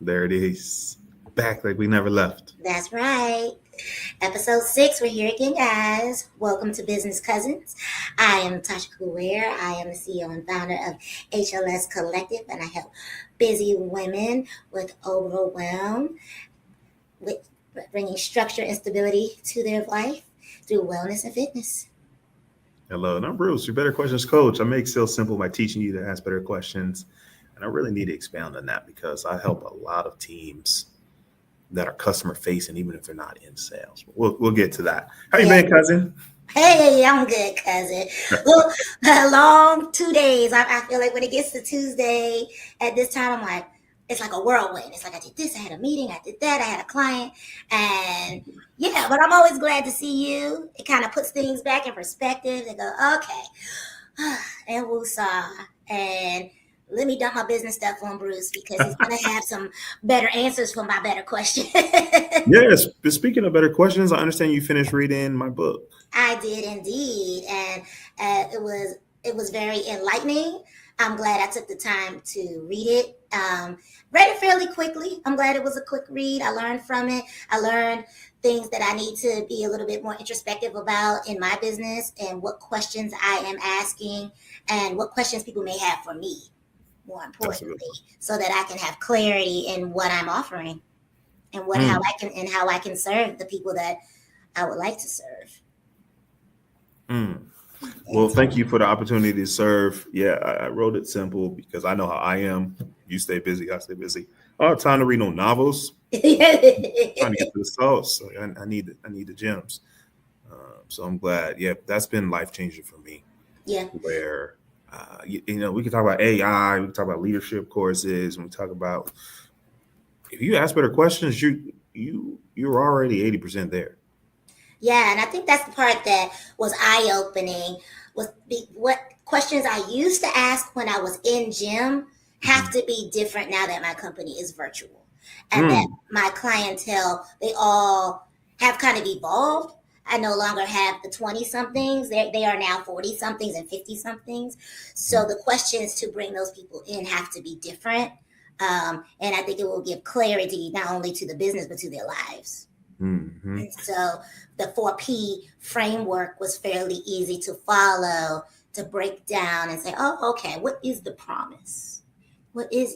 There it is. Back like we never left. That's right. Episode 6, we're here again, guys. Welcome to Business Cousins. I am Tasha Ware. I am the CEO and founder of HLS Collective, and I help busy women with overwhelm with bringing structure and stability to their life through wellness and fitness. Hello, and I'm Bruce, your better questions coach. I make sales simple by teaching you to ask better questions. And I really need to expound on that because I help a lot of teams that are customer facing, even if they're not in sales. We'll get to that. How you Yeah. been, cousin? Hey, I'm good, cousin. Well, a long 2 days. I feel like when it gets to Tuesday at this time, I'm like, it's like a whirlwind. It's like I did this, I had a meeting, I did that, I had a client, and yeah. But I'm always glad to see you. It kind of puts things back in perspective. And go, okay, and woosah, and let me dump my business stuff on Bruce because he's gonna have some better answers for my better question. Yes. But speaking of better questions, I understand you finished reading my book. I did indeed, and it was very enlightening. I'm glad I took the time to read it. Read it fairly quickly. I'm glad it was a quick read. I learned from it. I learned things that I need to be a little bit more introspective about in my business, and what questions I am asking, and what questions people may have for me. More That's a good importantly, one. so that I can have clarity in what I'm offering, and what how Mm, I can and how I can serve the people that I would like to serve. mm. Well, And thank you for the opportunity to serve. Yeah, I wrote it simple because I know how I am. You stay busy, I stay busy. I don't have time to read no novels. Trying to get to the sauce. So I need the gems. So I'm glad. Yeah, that's been life changing for me. yeah, Where we can talk about AI, we can talk about leadership courses, and we talk about if you ask better questions, you're already 80% there. yeah, and I think that's the part that was eye opening. What questions I used to ask when I was in gym have Mhm. to be different now that my company is virtual, and that Mm, my clientele, they all have kind of evolved. I no longer have the 20 somethings. They are now 40 somethings and 50 somethings. So the questions to bring those people in have to be different. And I think it will give clarity not only to the business, but to their lives. mm-hmm. And so the 4P framework was fairly easy to follow, to break down and say, oh, okay, what is the promise? What is,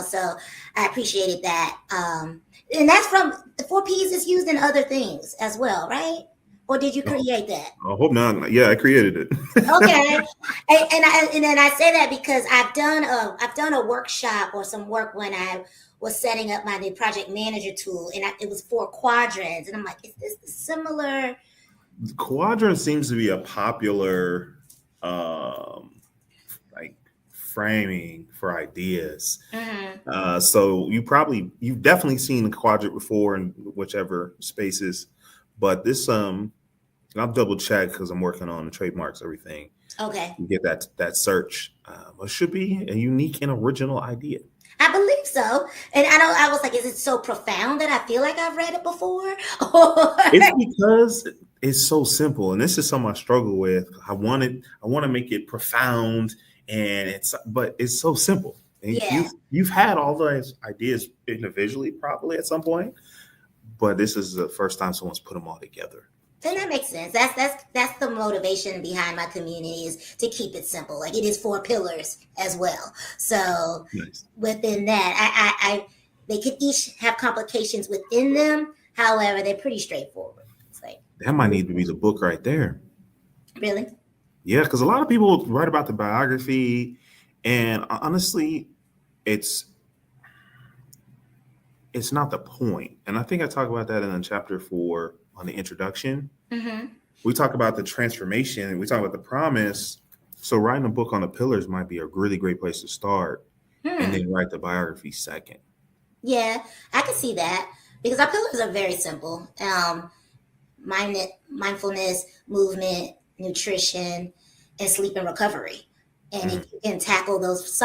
so I appreciated that. And that's from the 4Ps is used in other things as well, right? Or did you Oh, create that? I hope not. Yeah, I created it. Okay, and then I say that because I've done a workshop or some work when I was setting up my new project manager tool, and it was 4 quadrants, and I'm like, is this similar? Quadrant seems to be a popular um, like framing for ideas. Hmm. So you've definitely seen the quadrant before in whichever spaces, but this I'll double check because I'm working on the trademarks, everything. Okay, You get that search. It should be a unique and original idea. I believe so, and I was like, is it so profound that I feel like I've read it before? Or It's because it's so simple, and this is something I struggle with. I want to make it profound, and but it's so simple. And yeah. you've had all those ideas individually, probably at some point, but this is the first time someone's put them all together. And that makes sense. That's the motivation behind my community, is to keep it simple. Like, it is 4 pillars as well. So Nice. within that, I they could each have complications within them. However, they're pretty straightforward. It's like, That might need to be the book right there. really? Yeah, because a lot of people write about the biography, and honestly, it's it's not the point. And I think I talk about that in chapter 4 on the introduction. Mm-hmm. We talk about the transformation, and we talk about the promise. So writing a book on the pillars might be a really great place to start, and Hmm. then write the biography second. Yeah, I can see that because our pillars are very simple. Mindfulness, movement, nutrition, and sleep and recovery. And Mm, if you can tackle those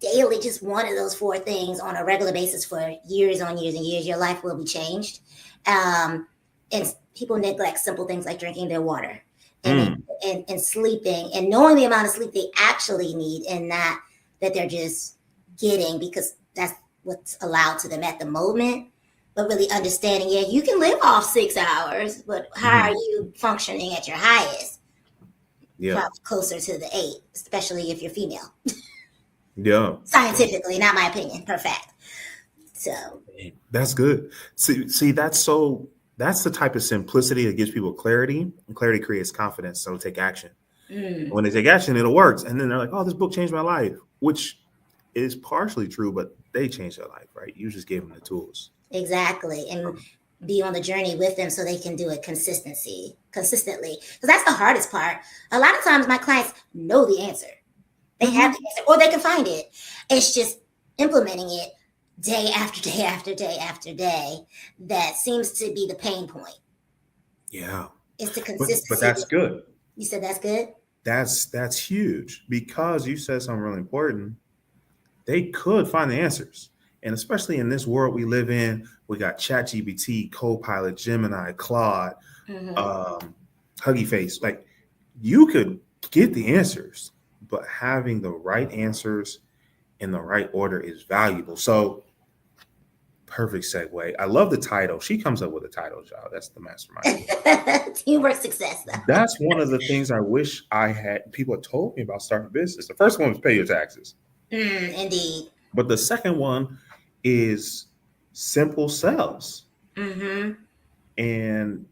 daily, just one of those 4 things on a regular basis for years on years and years, your life will be changed. And people neglect simple things like drinking their water, and mm, and sleeping, and knowing the amount of sleep they actually need, and not that they're just getting because that's what's allowed to them at the moment, but really understanding, yeah, you can live off 6 hours, but how are you functioning at your highest? Yeah. Probably closer to the 8, especially if you're female. Yeah. Scientifically, not my opinion, per fact. So That's good. See, that's the type of simplicity that gives people clarity, and clarity creates confidence. So take action. When they take action, it'll work. And then they're like, oh, this book changed my life, which is partially true, but they changed their life, right? You just gave them the tools. Exactly. And be on the journey with them so they can do it consistently. Because that's the hardest part. A lot of times my clients know the answer. They have the answer, or they can find it. It's just implementing it day after day after day after day that seems to be the pain point. Yeah. It's the consistency. But that's good. You said that's good? That's huge, because you said something really important. They could find the answers. And especially in this world we live in, we got ChatGPT, Copilot, Gemini, Claude, Huggy Face. Like, you could get the answers, but having the right answers in the right order is valuable. So, perfect segue. I love the title. She comes up with a title, y'all. That's the mastermind. Teamwork success, though. That's one of the things I wish I had people had told me about starting a business. The first one was pay your taxes. Indeed. But the second one is simple sales. And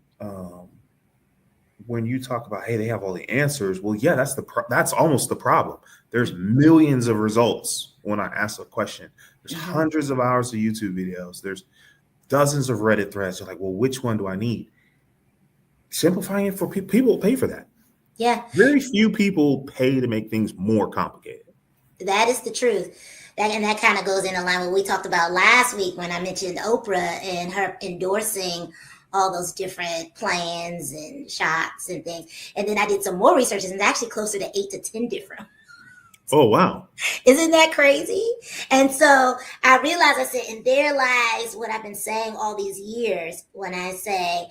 when you talk about, hey, they have all the answers. Well, yeah, that's almost the problem. There's millions of results when I ask a question. There's hundreds of hours of YouTube videos. There's dozens of Reddit threads. You're like, well, which one do I need? Simplifying it for people pay for that. Yeah. Very few people pay to make things more complicated. That is the truth. That kind of goes in line with what we talked about last week when I mentioned Oprah and her endorsing all those different plans and shots and things. And then I did some more research, and it's actually closer to 8 to 10 different. Oh, wow. Isn't that crazy? And so I realized, I said, and there lies what I've been saying all these years when I say,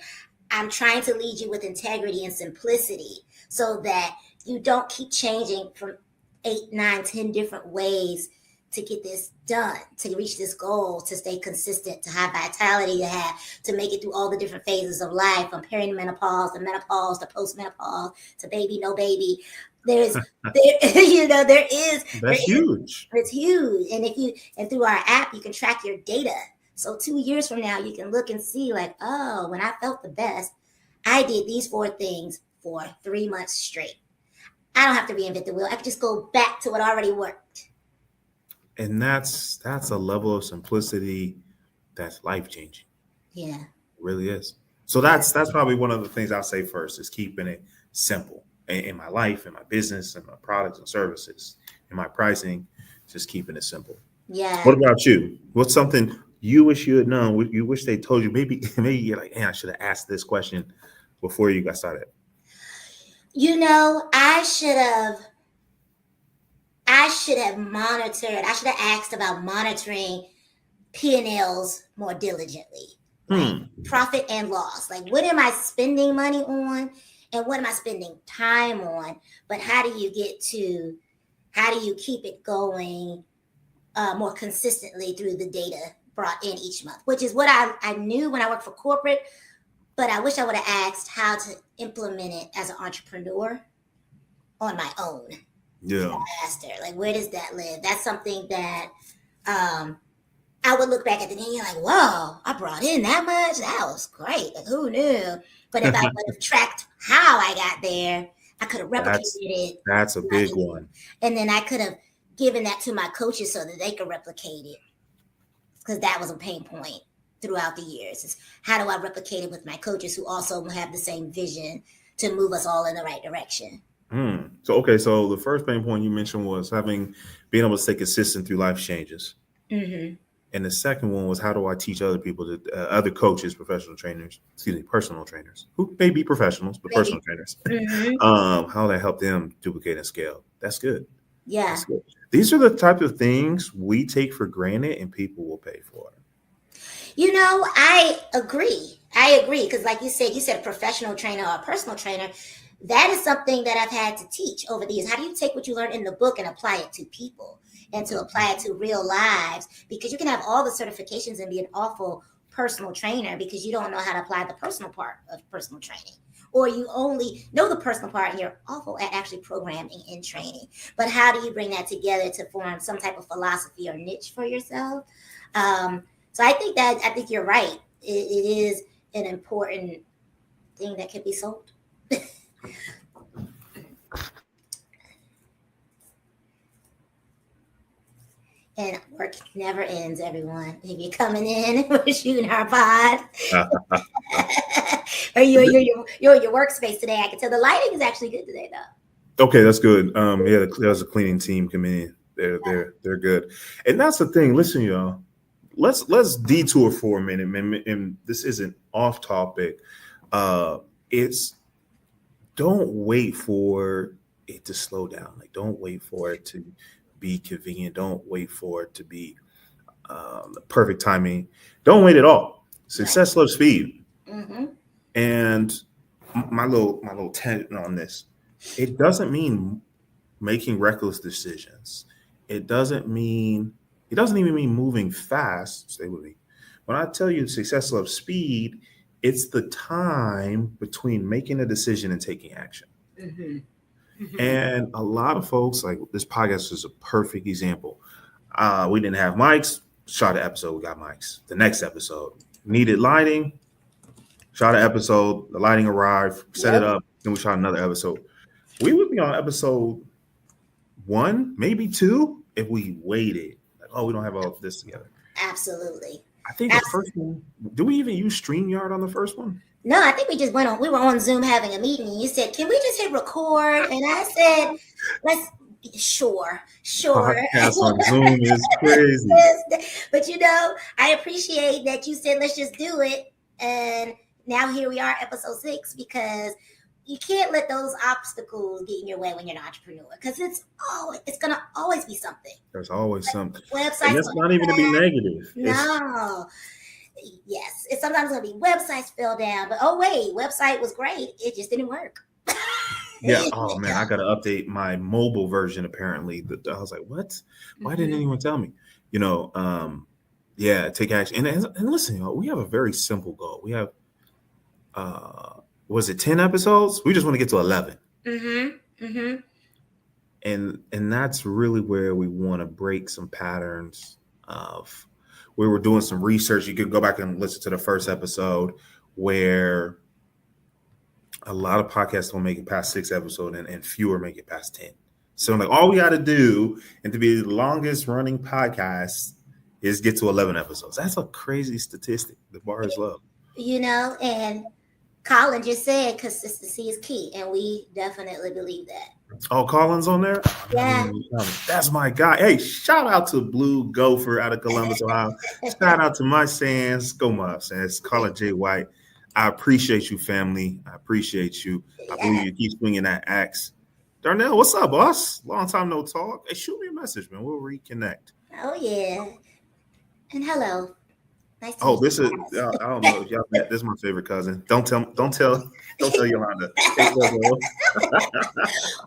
I'm trying to lead you with integrity and simplicity so that you don't keep changing from 8, 9, 10 different ways to get this done, to reach this goal, to stay consistent, to have vitality, to make it through all the different phases of life, from perimenopause to menopause to postmenopause to baby, no baby. There is. That's huge. It's huge. And through our app, you can track your data. So 2 years from now, you can look and see like, oh, when I felt the best, I did these 4 things for 3 months straight. I don't have to reinvent the wheel. I can just go back to what already worked. And that's a level of simplicity that's life-changing. Yeah. It really is. So that's probably one of the things I'll say first is keeping it simple in my life, in my business, in my products and services, in my pricing, just keeping it simple. Yeah. What about you? What's something you wish you had known? You wish they told you? Maybe you're like, man, I should have asked this question before you got started. I should have monitored. I should have asked about monitoring P&Ls more diligently. Like profit and loss. Like, what am I spending money on and what am I spending time on? But how do you keep it going more consistently through the data brought in each month, which is what I knew when I worked for corporate, but I wish I would have asked how to implement it as an entrepreneur on my own. Yeah. Faster. Like, where does that live? That's something that I would look back at the day and you're like, whoa, I brought in that much? That was great. Like, who knew? But if I would have tracked how I got there, I could have replicated it. That's a big one. And then I could have given that to my coaches so that they could replicate it. Because that was a pain point throughout the years. Is how do I replicate it with my coaches who also have the same vision to move us all in the right direction? So the first pain point you mentioned was being able to stay consistent through life changes. And the second one was, how do I teach other people, other coaches, personal trainers, who may be professionals, but personal trainers, how that help them duplicate and scale. That's good. Yeah. That's good. These are the type of things we take for granted and people will pay for. I agree. Because like you said a professional trainer or a personal trainer, that is something that I've had to teach over the years. How do you take what you learned in the book and apply it to people and to apply it to real lives? Because you can have all the certifications and be an awful personal trainer because you don't know how to apply the personal part of personal training. Or you only know the personal part and you're awful at actually programming and training. But how do you bring that together to form some type of philosophy or niche for yourself? So I think you're right. It is an important thing that can be sold. And work never ends, everyone. If you're coming in, we're shooting our pod. Or you're your workspace today. I can tell the lighting is actually good today, though. Okay, that's good. Yeah, there's a cleaning team coming in. They're good. And that's the thing. Listen, y'all. Let's detour for a minute, man. And this isn't off topic. It's don't wait for it to slow down. Like, don't wait for it to be convenient. Don't wait for it to be the perfect timing. Don't wait at all. Success loves speed. Mm-hmm. And my little tangent on this, it doesn't mean making reckless decisions. It doesn't even mean moving fast. Stay with me. When I tell you success loves speed, it's the time between making a decision and taking action. Mm-hmm. Mm-hmm. And a lot of folks, like this podcast is a perfect example. We didn't have mics, shot an episode, we got mics. The next episode needed lighting, shot an episode, the lighting arrived, set it up, then we shot another episode. We would be on episode 1, maybe 2, if we waited. Like, oh, we don't have all of this together. Absolutely. I think the first one, do we even use StreamYard on the first one? No, I think we just went on. We were on Zoom having a meeting, and you said, "Can we just hit record?" And I said, "Let's." Sure. Podcast on Zoom is crazy. But I appreciate that you said, "Let's just do it." And now here we are, episode 6, because you can't let those obstacles get in your way when you're an entrepreneur, because it's gonna always be something. There's always something. Websites. And that's not even to be negative. No. Yes, it's sometimes going to be websites fell down, but oh wait, website was great, it just didn't work. Yeah. Oh man, I got to update my mobile version. Apparently, I was like, what? Why didn't anyone tell me? Yeah, take action. And listen, we have a very simple goal. We have, was it 10 episodes? We just want to get to 11. Mm-hmm. Mm-hmm. And that's really where we want to break some patterns of. We were doing some research. You could go back and listen to the first episode where a lot of podcasts don't make it past 6 episodes and fewer make it past 10. So like all we got to do and to be the longest running podcast is get to 11 episodes. That's a crazy statistic. The bar is low. And Colin just said consistency is key. And we definitely believe that. Oh, Colin's on there? Yeah. That's my guy. Hey, shout out to Blue Gopher out of Columbus, Ohio. Shout out to my Sands. Go my Sands. Colin J. White. I appreciate you, family. I appreciate you. I believe you keep swinging that axe. Darnell, what's up, boss? Long time no talk. Hey, shoot me a message, man. We'll reconnect. Oh, yeah. And hello. Nice to meet you. This is, I don't know if y'all met. This is my favorite cousin. Don't tell Yolanda.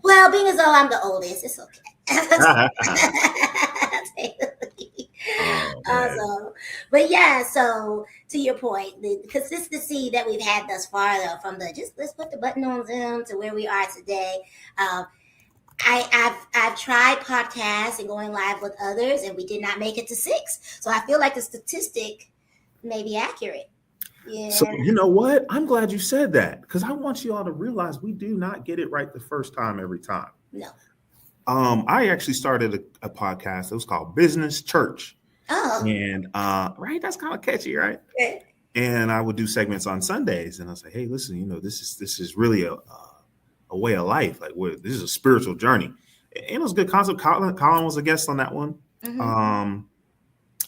Well, being as though I'm the oldest, it's okay. Awesome. But yeah, so to your point, the consistency that we've had thus far, though, from let's put the button on Zoom to where we are today. I've tried podcasts and going live with others, and we did not make it to 6. So I feel like the statistic may be accurate. Yeah. So you know what? I'm glad you said that, because I want you all to realize we do not get it right the first time every time. No. I actually started a podcast. It was called Business Church. Oh. And right, that's kind of catchy, right? Okay. And I would do segments on Sundays, and I was like, hey, listen, this is really a way of life. Like this is a spiritual journey. And it was a good concept. Colin was a guest on that one. Mm-hmm.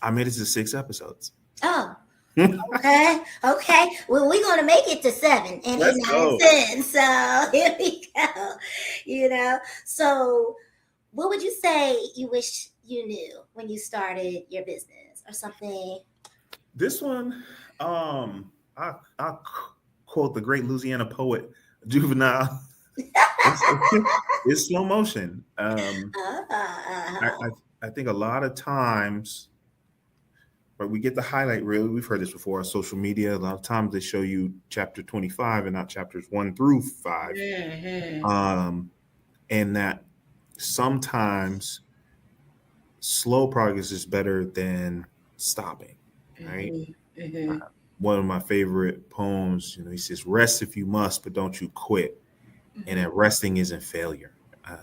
I made it to 6 episodes. Oh. Okay. Well, we're gonna make it to 7 and Let's go. 10. So here we go. So what would you say you wish you knew when you started your business or something? This one, I quote the great Louisiana poet Juvenile. It's, it's slow motion. I, Uh-huh. I I think a lot of times, but we get the highlight reel. We've heard this before on social media. A lot of times they show you chapter 25 and not chapters 1 through 5. Mm-hmm. Um, and that sometimes slow progress is better than stopping, right? Mm-hmm. Mm-hmm. One of my favorite poems, he says, "Rest if you must, but don't you quit." And Mm-hmm. that resting isn't failure. Uh,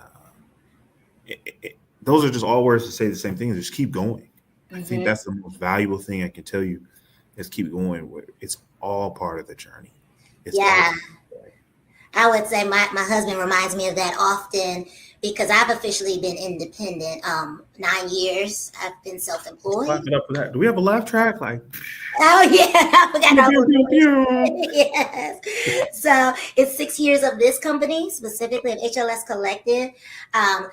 those are just all words to say the same thing. Just keep going. I think Mm-hmm. that's the most valuable thing I can tell you is keep going. It's all part of the journey. It's all Yeah. part of the journey. I would say my husband reminds me of that often because I've officially been independent 9 years. I've been Let's clap self-employed. it up for that. Do we have a laugh track? Like, Oh yeah, I forgot pew, our pew, little pew, noise. pew. Yes. So it's 6 years of this company, specifically of HLS Collective.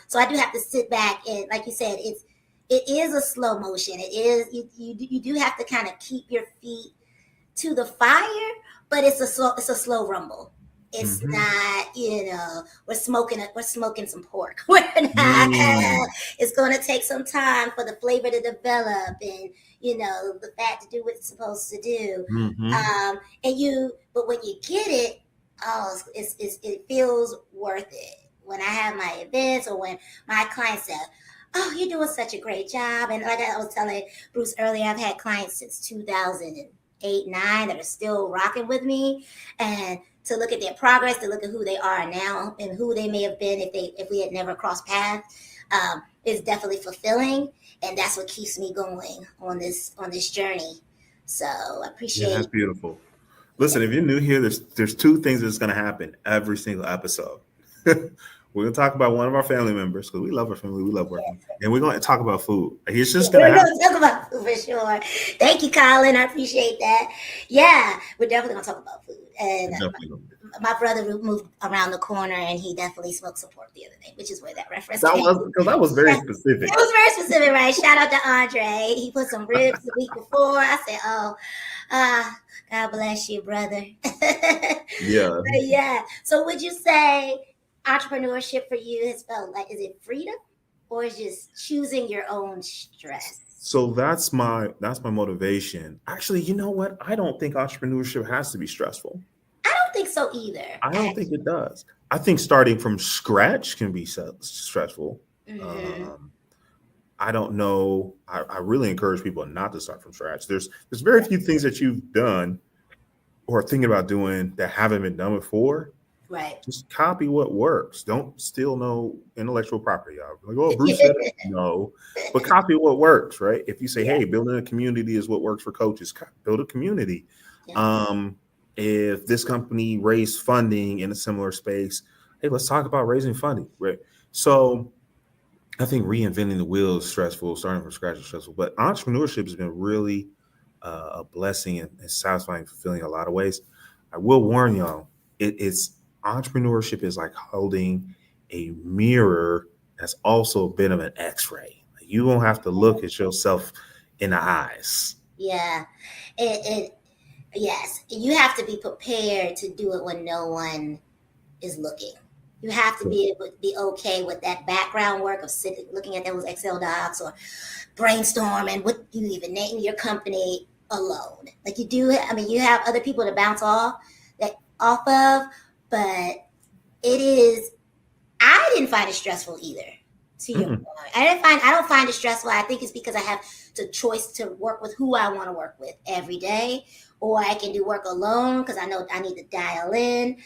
So I do have to sit back and, like you said, it is a slow motion. It is you do have to kind of keep your feet to the fire, but it's a slow rumble. It's Mm-hmm. not, we're smoking some pork. We're not. Mm. It's going to take some time for the flavor to develop and the fat to do what it's supposed to do. Mm-hmm. But when you get it, oh, it feels worth it. When I have my events or when my clients say, "Oh, you're doing such a great job," and like I was telling Bruce earlier, I've had clients since 2008, 9 that are still rocking with me, and to look at their progress, to look at who they are now and who they may have been if we had never crossed paths, is definitely fulfilling, and that's what keeps me going on this journey. So I Yeah, that's appreciate. beautiful. Yeah. Listen, if you're new here, there's two things that's going to happen every single episode. We're going to talk about one of our family members because we love our family, we love working, and we're going to talk about food. It's just going to We're happen. gonna talk about food for sure. Thank you, Colin. I appreciate that. Yeah, we're definitely gonna talk about food. And Definitely. my brother moved around the corner, and he definitely smoked some pork the other day, which is where that reference That came. was because that was very Yeah, specific. it was very specific, right? Shout out to Andre. He put some ribs the week before. I said, "Oh, God bless you, brother." Yeah. But yeah. So, would you say entrepreneurship for you has felt like, is it freedom or is just choosing your own stress? So that's my motivation. Actually, you know what? I don't think entrepreneurship has to be stressful. I don't think so either. I don't think it does. I think starting from scratch can be stressful. Mm-hmm. Um, I don't know. I really encourage people not to start from scratch. There's very few things that you've done or thinking about doing that haven't been done before. Right. Just copy what works. Don't steal no intellectual property. Like, oh, Bruce said it. No, but copy what works, right? If you say, Yeah. hey, building a community is what works for coaches, build a community. Yeah. If this company raised funding in a similar space, hey, let's talk about raising funding, right? So I think reinventing the wheel is stressful, starting from scratch is stressful, but entrepreneurship has been really a blessing and satisfying, fulfilling in a lot of ways. I will warn y'all, it's entrepreneurship is like holding a mirror that's also a bit of an X-ray. You won't have to look at yourself in the eyes. Yeah. It yes. You have to be prepared to do it when no one is looking. You have to be able to be okay with that background work of sitting, looking at those Excel docs or brainstorming what you even name your company alone. Like you do, I mean, you have other people to bounce off of, but it is. I didn't find it stressful either. To your Mm-mm. point, I don't find it stressful. I think it's because I have the choice to work with who I want to work with every day, or I can do work alone because I know I need to dial in.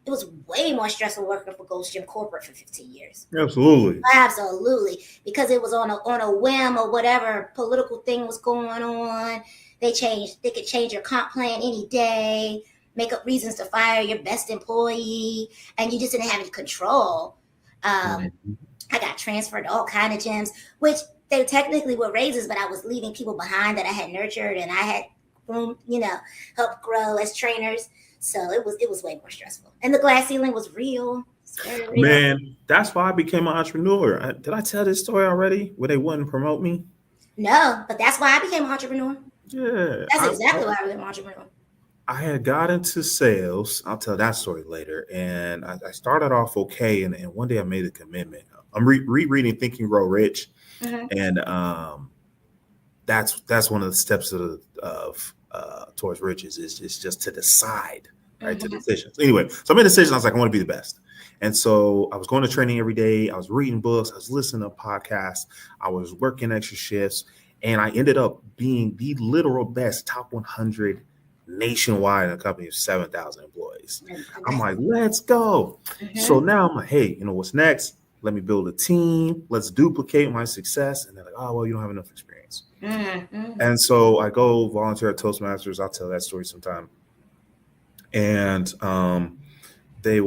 It was way more stressful working for Ghost Gym Corporate for 15 years. Absolutely. Absolutely, because it was on a whim or whatever political thing was going on. They could change your comp plan any day, make up reasons to fire your best employee, and you just didn't have any control. Um, Mhm. I got transferred to all kind of gyms, which they technically were raises, but I was leaving people behind that I had nurtured and I had room, helped grow as trainers. So it was way more stressful, and the glass ceiling was real. It's very real. Man, that's why I became an entrepreneur. Did I tell this story already? Where they wouldn't promote me? No, but that's why I became an entrepreneur. Yeah, That's exactly why I became an entrepreneur. I had got into sales. I'll tell that story later. And I started off okay. And one day I made a commitment. I'm rereading Think and Grow Rich. Mm-hmm. And that's one of the steps of towards riches is just to decide, right? To Mm-hmm. decisions. Anyway, so I made a decision. I was like, I want to be the best. And so I was going to training every day. I was reading books. I was listening to podcasts. I was working extra shifts. And I ended up being the literal best, top 100 nationwide in a company of 7,000 employees. I'm like, let's go. So Mm-hmm. now I'm like, hey, you know what's next? Let me build a team. Let's duplicate my success. And they're like, oh, well, you don't have enough experience. Mm-hmm. And so I go volunteer at Toastmasters. I'll tell that story sometime. And then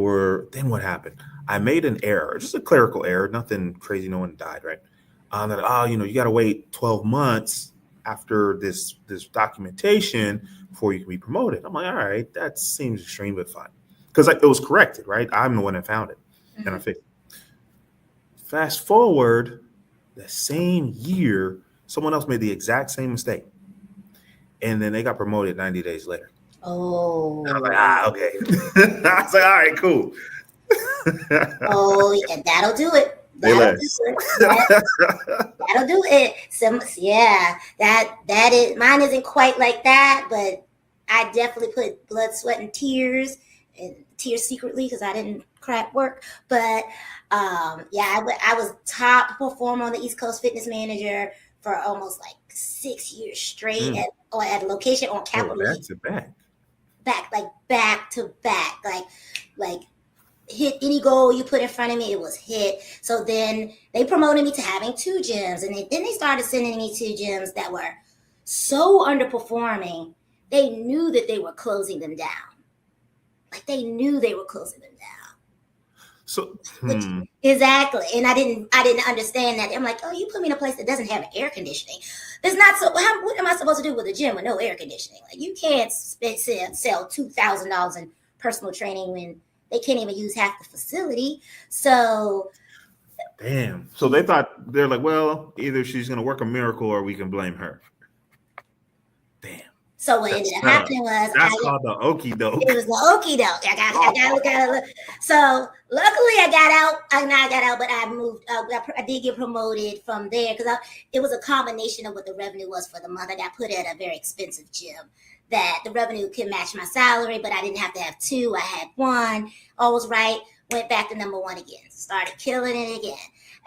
what happened? I made an error, just a clerical error, nothing crazy. No one died, right? That, you got to wait 12 months after this documentation before you can be promoted. I'm like, all right, that seems extreme, but fine. Because it was corrected, right? I'm the one that found it. And I fixed it. Fast forward, the same year, someone else made the exact same mistake. And then they got promoted 90 days later. Oh. I was like, okay. I was like, all right, cool. Oh, yeah, that'll do it. That'll do it. That'll do it. That is mine isn't quite like that, but I definitely put blood, sweat, and tears secretly because I didn't crack work. But I was top performer on the East Coast Fitness Manager for almost like 6 years straight at a location on Capitol Back to back to back, like hit any goal you put in front of me, it was hit. So then they promoted me to having 2 gyms, and then they started sending me to gyms that were so underperforming. They knew that they were closing them down. Like they knew they were closing them down. So exactly, and I didn't understand that. I'm like, oh, you put me in a place that doesn't have air conditioning. It's not so. What am I supposed to do with a gym with no air conditioning? Like you can't sell $2,000 in personal training when they can't even use half the facility. So, damn. So they're like, well, either she's gonna work a miracle or we can blame her. Damn. So what ended up happening was that's called the okie doke. It was the okie doke. I got look. So luckily I got out. I got out, but I moved. I did get promoted from there because it was a combination of what the revenue was for the month. I got put at a very expensive gym that the revenue could match my salary, but I didn't have to have 2. I had 1. All was right. Went back to number 1 again. Started killing it again.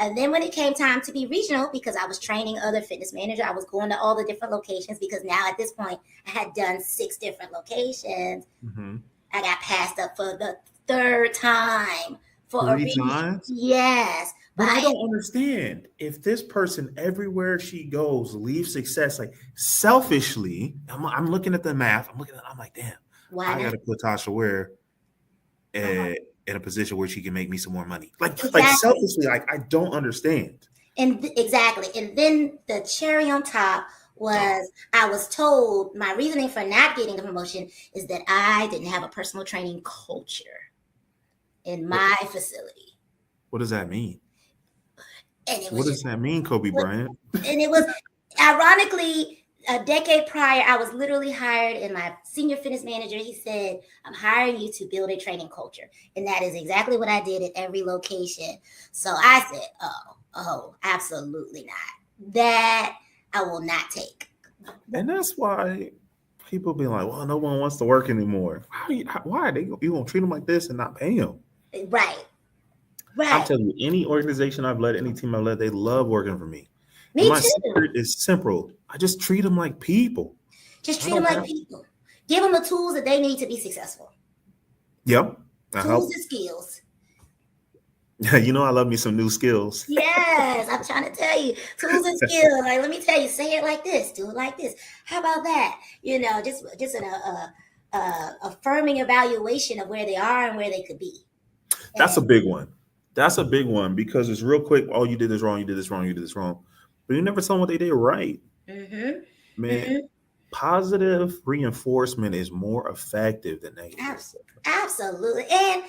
And then when it came time to be regional, because I was training other fitness managers, I was going to all the different locations because now at this point I had done 6 different locations. Mm-hmm. I got passed up for the 3rd time for 3 times. Yes. But I don't understand. If this person everywhere she goes leaves success, like selfishly, I'm looking at the math. I'm like, damn, I got to put Tasha Ware in a position where she can make me some more money. Like selfishly, I don't understand. And exactly. And then the cherry on top was I was told my reasoning for not getting the promotion is that I didn't have a personal training culture in my facility. What does that mean? What does that mean, Kobe Bryant? And it was ironically a decade prior, I was literally hired, and my senior fitness manager, he said, I'm hiring you to build a training culture. And that is exactly what I did at every location. So I said, oh, absolutely not. That I will not take. And that's why people be like, well, no one wants to work anymore. Why are you going to treat them like this and not pay them? Right. I'm telling you, any organization I've led, any team I've led, they love working for me. Me my too. secret is simple. I just treat them like people. Just treat them like people. Give them the tools that they need to be successful. Yep. Tools and skills. You know, I love me some new skills. Yes, I'm trying to tell you. Tools and skills. Like, let me tell you, say it like this, do it like this. How about that? You know, just an affirming evaluation of where they are and where they could be. That's a big one. That's a big one because it's real quick. Oh, you did this wrong. You did this wrong. You did this wrong. But you never tell them what they did right. Mm-hmm. Man, positive reinforcement is more effective than negative. Absolutely. And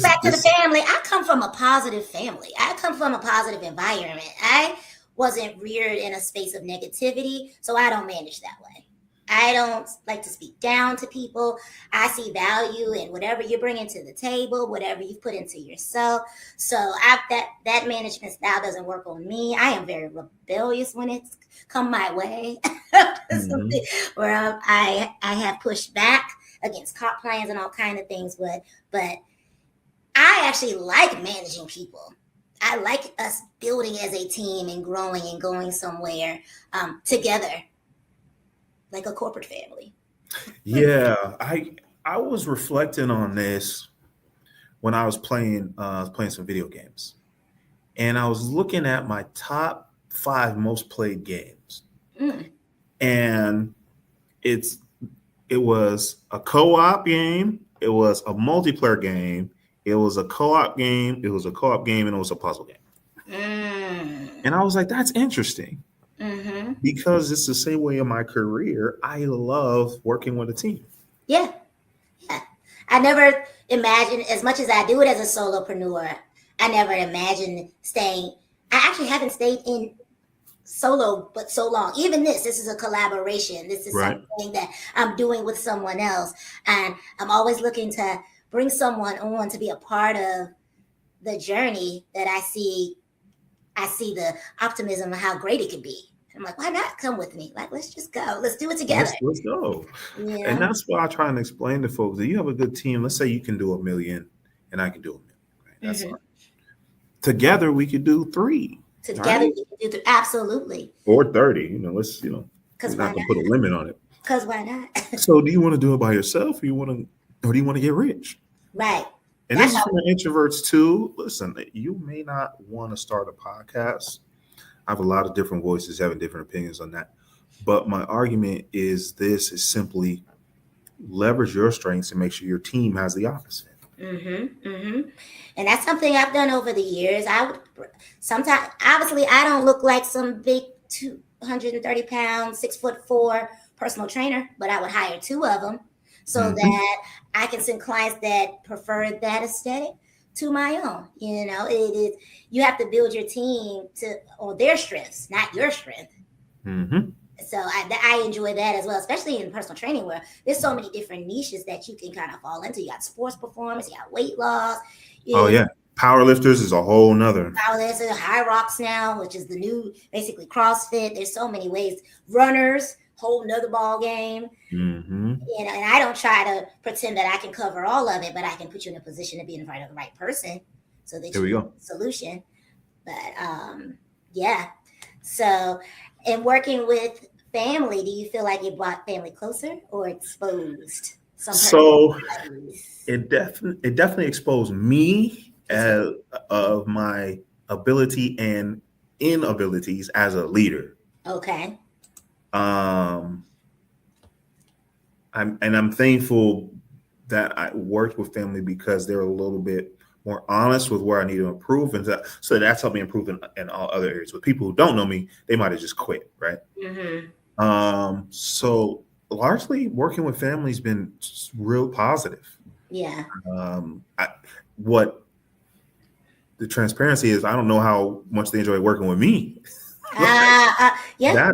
back to the family. I come from a positive family. I come from a positive environment. I wasn't reared in a space of negativity, so I don't manage that way. I don't like to speak down to people. I see value in whatever you're bringing to the table, whatever you put into yourself. So that management style doesn't work on me. I am very rebellious when it's come my way. Mhm. Where I have pushed back against comp plans and all kind of things, but I actually like managing people. I like us building as a team and growing and going somewhere together, like a corporate family. Yeah, I was reflecting on this when I was playing some video games, and I was looking at my top 5 most played games, Mm. and it's it was a co-op game, it was a multiplayer game, it was a co-op game, it was a co-op game, and it was a puzzle game. Mm. And I was like, that's interesting Mm-hmm. because it's the same way in my career. I love working with a team. Yeah, yeah. I never imagined, as much as I do it as a solopreneur, I never imagined staying. I actually haven't stayed in solo but so long. Even this is a collaboration. This is Right. something that I'm doing with someone else, and I'm always looking to bring someone on to be a part of the journey that I see the optimism of how great it could be. I'm like, why not come with me? Like, let's just go. Let's do it together. Let's go. You And know? that's why I try and explain to folks that you have a good team. Let's say you can do 1 million and I can do 1 million. Right? That's Mm-hmm. fine. Together we could do 3, Together right? we can do absolutely. Or 30. We're Cause not why gonna not? put a limit on it. Cause why not? So do you want to do it by yourself or do you want to get rich? Right. And this That's is how. for the introverts too. Listen, you may not want to start a podcast. I have a lot of different voices having different opinions on that. But my argument is this is simply leverage your strengths and make sure your team has the opposite. Mm-hmm. Mm-hmm. And that's something I've done over the years. I would sometimes, obviously, I don't look like some big 230 pounds, 6'4" personal trainer, but I would hire 2 of them so Mhm. that I can send clients that prefer that aesthetic to my own. It is, you have to build your team to on their strengths, not your strength. Mhm. So I enjoy that as well, especially in personal training where there's so many different niches that you can kind of fall into. You got sports performance, you got weight loss, Oh you yeah. Power lifters is a whole nother. there's high rocks now, which is the new basically CrossFit. There's so many ways. Runners, whole nother ball game. Mhm. And I don't try to pretend that I can cover all of it, but I can put you in a position to be in front of the right person so that Here you we get go. the solution. But yeah. So, in working with family, do you feel like it brought family closer or exposed some So personalities? it definitely exposed me as of my ability and inabilities as a leader. Okay. Um, I'm thankful that I worked with family because they're a little bit more honest with where I need to improve, and so that's helped me improve in all other areas. With people who don't know me, they might have just quit, right? Mm-hmm. So largely working with family has been real positive. Yeah. What the transparency is, I don't know how much they enjoy working with me. Yeah.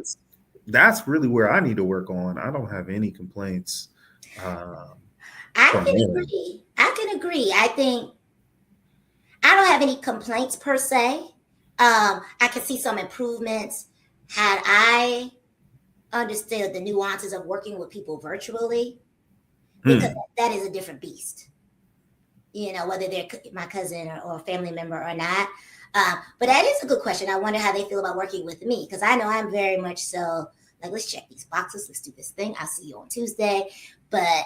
That's really where I need to work on. I don't have any complaints um, I from can them. agree. I can agree. I think I don't have any complaints per se. I can see some improvements had I understood the nuances of working with people virtually, because Hmm. that is a different beast. Whether they're my cousin or a family member or not. But that is a good question. I wonder how they feel about working with me, because I know I'm very much so like, let's check these boxes, let's do this thing. I'll see you on Tuesday. But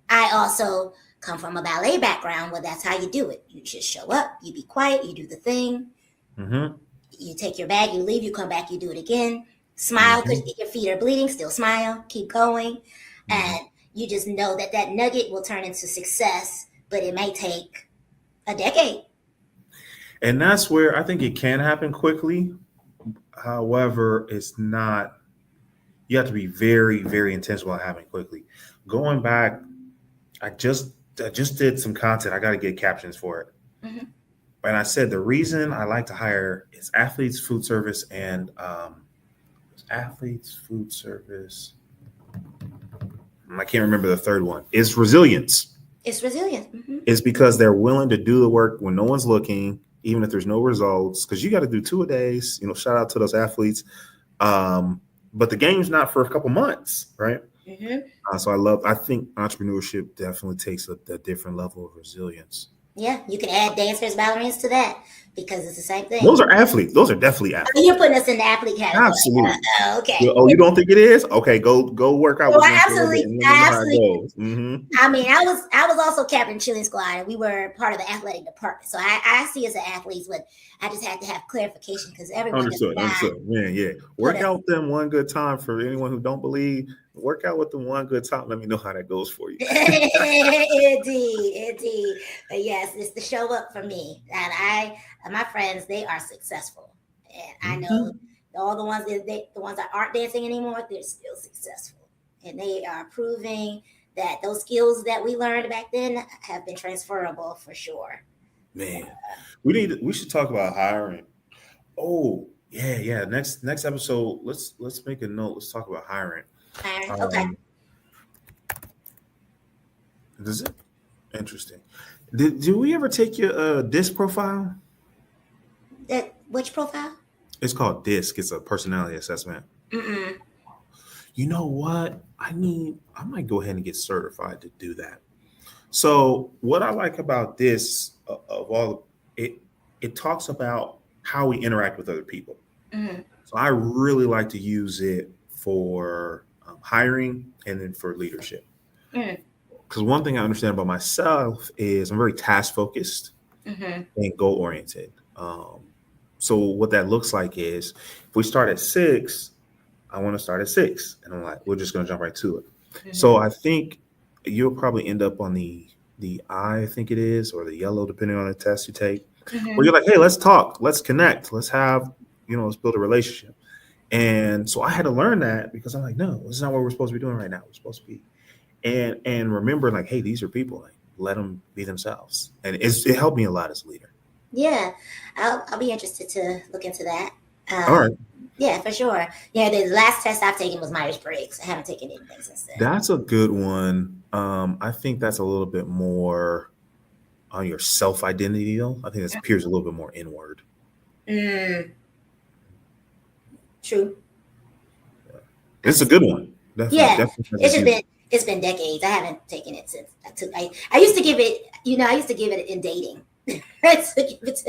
I also come from a ballet background where that's how you do it. You just show up, you be quiet, you do the thing, Mm-hmm. you take your bag, you leave, you come back, you do it again. Smile because Mm-hmm. your feet are bleeding, still smile, keep going. Mm-hmm. And you just know that nugget will turn into success, but it may take a decade. And that's where I think it can happen quickly. However, it's not. You have to be very, very intentional about having quickly. Going back, I just did some content. I got to get captions for it. Mm-hmm. And I said the reason I like to hire is athletes, food service, and athletes, food service, I can't remember the third one. It's resilience. It's resilience. It's because they're willing to do the work when no one's looking, even if there's no results, because you got to do 2 a days. Shout out to those athletes. But the game's not for a couple months, right? So I think entrepreneurship definitely takes a different level of resilience. Yeah, you can add dancers, ballerinas to that because it's the same thing. Those are athletes. Those are definitely athletes. You're putting us in the athlete category. Absolutely. Okay. Oh, you don't think it is? Okay, go work out. Well, absolutely. I mean, I was also captain cheerleading squad, and we were part of the athletic department. So I see as an athlete, but I just had to have clarification because everyone understood. Man, yeah. Work out them one good time for anyone who don't believe. Work out with them one good time. Let me know how that goes for you. Indeed. But yes, it's the show up for me. And my friends, they are successful. And I know all the ones that aren't dancing anymore, they're still successful. And they are proving that those skills that we learned back then have been transferable for sure. Man, we should talk about hiring. Oh, yeah. Next episode, let's make a note. Let's talk about hiring. Okay. Is it interesting? Did we ever take your DISC profile? Which profile? It's called DISC. It's a personality assessment. You know what? I might go ahead and get certified to do that. So what I like about this, it talks about how we interact with other people. So I really like to use it for hiring and then for leadership. Because one thing I understand about myself is I'm very task focused and goal oriented. So what that looks like is if we start at 6, I want to start at 6, and I'm like, we're just going to jump right to it. So I think you'll probably end up on the I think it is, or the yellow, depending on the test you take, where you're like, hey, let's talk, let's connect, let's have, let's build a relationship. And so I had to learn that because I'm like, no, this is not what we're supposed to be doing right now. We're supposed to be, and remember, like, hey, these are people. Like, let them be themselves, and it helped me a lot as a leader. Yeah, I'll be interested to look into that. All right. Yeah, for sure. Yeah, the last test I've taken was Myers-Briggs. I haven't taken anything since then. That's a good one. I think that's a little bit more on your self-identity, though. I think it appears a little bit more inward. True. Yeah. It's a good one. Definitely it's been decades. I haven't taken it since I used to give it, in dating.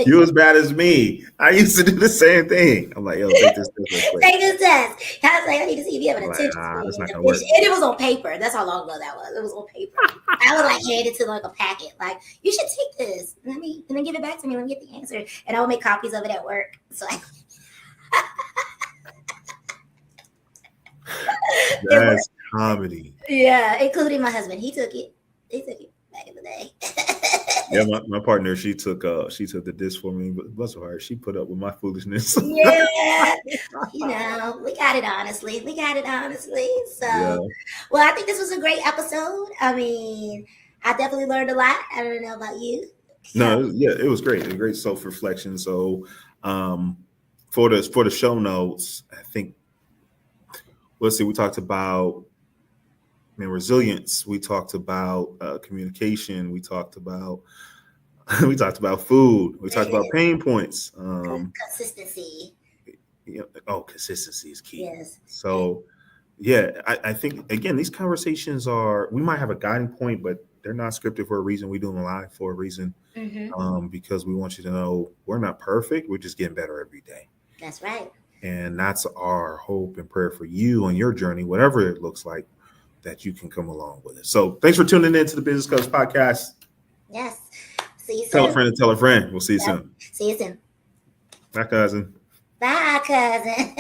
You as bad as me. I used to do the same thing. I'm like, yo, take this test. Take this test. I was like, I need to see if you have an attention. That's not gonna work. And it was on paper. That's how long ago that was. It was on paper. I would like hand it to like a packet. Like, you should take this. And then give it back to me. Let me get the answer. And I would make copies of it at work. So that's comedy. Yeah, including my husband. He took it back in the day. Yeah, my partner, she took the disc for me, but bless her heart, she put up with my foolishness. Yeah, we got it honestly. So, yeah. Well, I think this was a great episode. I mean, I definitely learned a lot. I don't know about you. No, yeah, it was great. It was great self-reflection. So, for the show notes, I think, let's see, we talked about resilience. We talked about communication. We talked about food. We talked about pain points. Consistency. Consistency is key. Yes. So, yeah, I think, again, these conversations we might have a guiding point, but they're not scripted for a reason. We do them live for a reason, because we want you to know we're not perfect. We're just getting better every day. That's right. And that's our hope and prayer for you on your journey, whatever it looks like, that you can come along with it. So thanks for tuning in to the Business Coach Podcast. Yes. See you soon. Tell a friend and tell a friend. We'll see you soon. See you soon. Bye, cousin. Bye, cousin.